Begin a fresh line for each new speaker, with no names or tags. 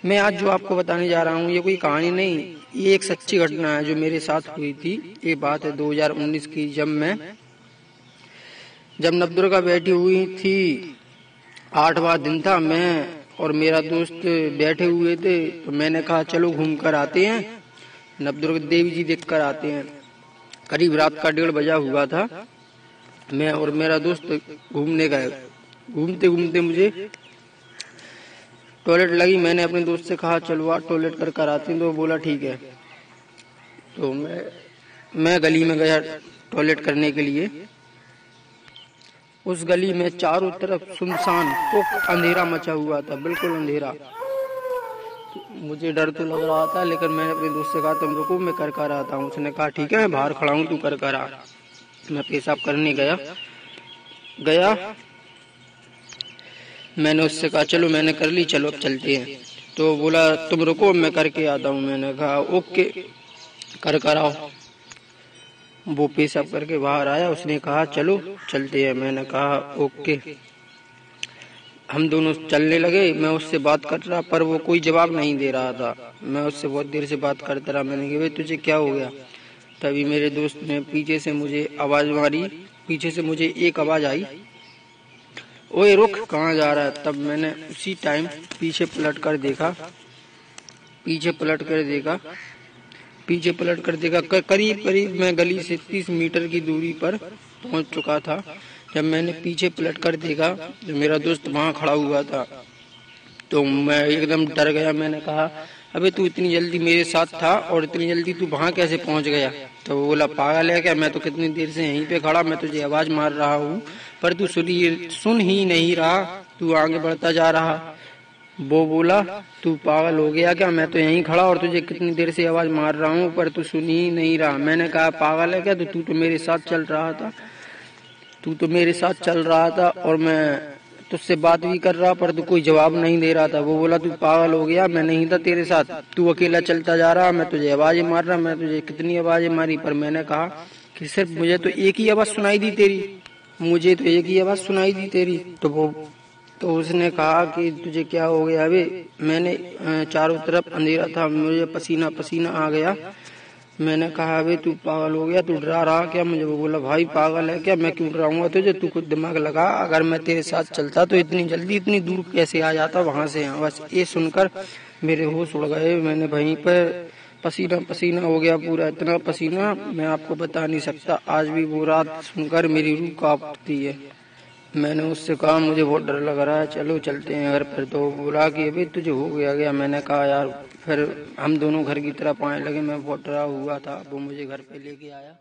मैं आज जो आपको बताने जा रहा हूँ ये कोई कहानी नहीं, ये एक सच्ची घटना है जो मेरे साथ हुई थी। ये बात है 2019 की, जब नवदुर्गा बैठी हुई थी। 8वां दिन था। मैं और मेरा दोस्त बैठे हुए थे तो मैंने कहा चलो घूम कर आते हैं, नवदुर्गा देवी जी देख कर आते हैं। करीब रात का 1:30 बजा हुआ था। मैं और मेरा दोस्त घूमने गए। घूमते घूमते मुझे टॉयलेट लगी। मैंने अपने दोस्त से कहा चलो आज टॉयलेट कर आते हैं, तो बोला ठीक है। तो मैं गली में गया टॉयलेट करने के लिए। उस गली में चारों तरफ सुनसान अंधेरा मचा हुआ था, बिल्कुल अंधेरा। मुझे डर तो लग रहा था, लेकिन मैंने अपने दोस्त से कहा तुम रुको, मैं कर आता हूँ। उसने कहा ठीक है, मैं बाहर खड़ा हूँ, तू कर आ। मैं पेशाब करने गया। मैंने उससे कहा चलो, मैंने कर ली, चलो अब चलते हैं। तो बोला तुम रुको, मैं करके आता हूँ। मैंने कहा ओके, कर आओ। वो पेशाब करके बाहर आया। उसने कहा चलो चलते हैं। मैंने कहा ओके। हम दोनों चलने लगे। मैं उससे बात कर रहा, पर वो कोई जवाब नहीं दे रहा था। मैं उससे बहुत देर से बात करता रहा। मैंने कहा भाई तुझे क्या हो गया? तभी मेरे दोस्त ने पीछे से मुझे आवाज मारी। पीछे से मुझे एक आवाज आई, ओए रुक, कहाँ जा रहा है? तब मैंने उसी टाइम पीछे पलट कर देखा। करीब मैं गली से 30 मीटर की दूरी पर पहुंच चुका था। जब मैंने पीछे पलट कर देखा तो मेरा दोस्त वहां खड़ा हुआ था। तो मैं एकदम डर गया। मैंने कहा अबे तू इतनी जल्दी मेरे साथ था और इतनी जल्दी तू वहां कैसे पहुंच गया? तो वो बोला पागल है क्या? मैं तो कितनी देर से यहीं पे खड़ा, मैं तुझे आवाज मार रहा हूँ, पर तू सुन ही नहीं रहा, तू आगे बढ़ता जा रहा। वो बोला तू पागल हो गया क्या? मैं तो यहीं खड़ा और तुझे कितनी देर से आवाज मार रहा हूँ, पर तू सुन ही नहीं रहा। मैंने कहा पागल है क्या? तो तू तो मेरे साथ चल रहा था और मैं तुझसे बात भी कर रहा, पर तू कोई जवाब नहीं दे रहा था। वो बोला तू पागल हो गया, मैं नहीं था तेरे साथ, तू अकेला चलता जा रहा, मैं तुझे आवाजें मार रहा। मैं तुझे कितनी आवाजें मारी, पर मैंने कहा कि सिर्फ मुझे तो एक ही आवाज सुनाई दी तेरी। तो उसने कहा कि तुझे क्या हो गया? अबे मैंने चारों तरफ अंधेरा था, मुझे पसीना पसीना आ गया। मैंने कहा अबे तू पागल हो गया, तू डरा रहा क्या मुझे? वो बोला भाई पागल है क्या, मैं क्यों डराऊंगा तुझे, तू खुद दिमाग लगा, अगर मैं तेरे साथ चलता तो इतनी जल्दी इतनी दूर कैसे आ जाता वहां से यहाँ। बस ये सुनकर मेरे होश उड़ गए। मैंने वहीं पर पसीना पसीना हो गया, पूरा इतना पसीना मैं आपको बता नहीं सकता। आज भी वो रात सुनकर मेरी रूह कांपती है। मैंने उससे कहा मुझे बहुत डर लग रहा है, चलो चलते हैं घर पर। तो बोला कि अभी तुझे हो गया। मैंने कहा यार, फिर हम दोनों घर की तरफ आने लगे। मैं बहुत डरा हुआ था। वो मुझे घर पे लेके आया।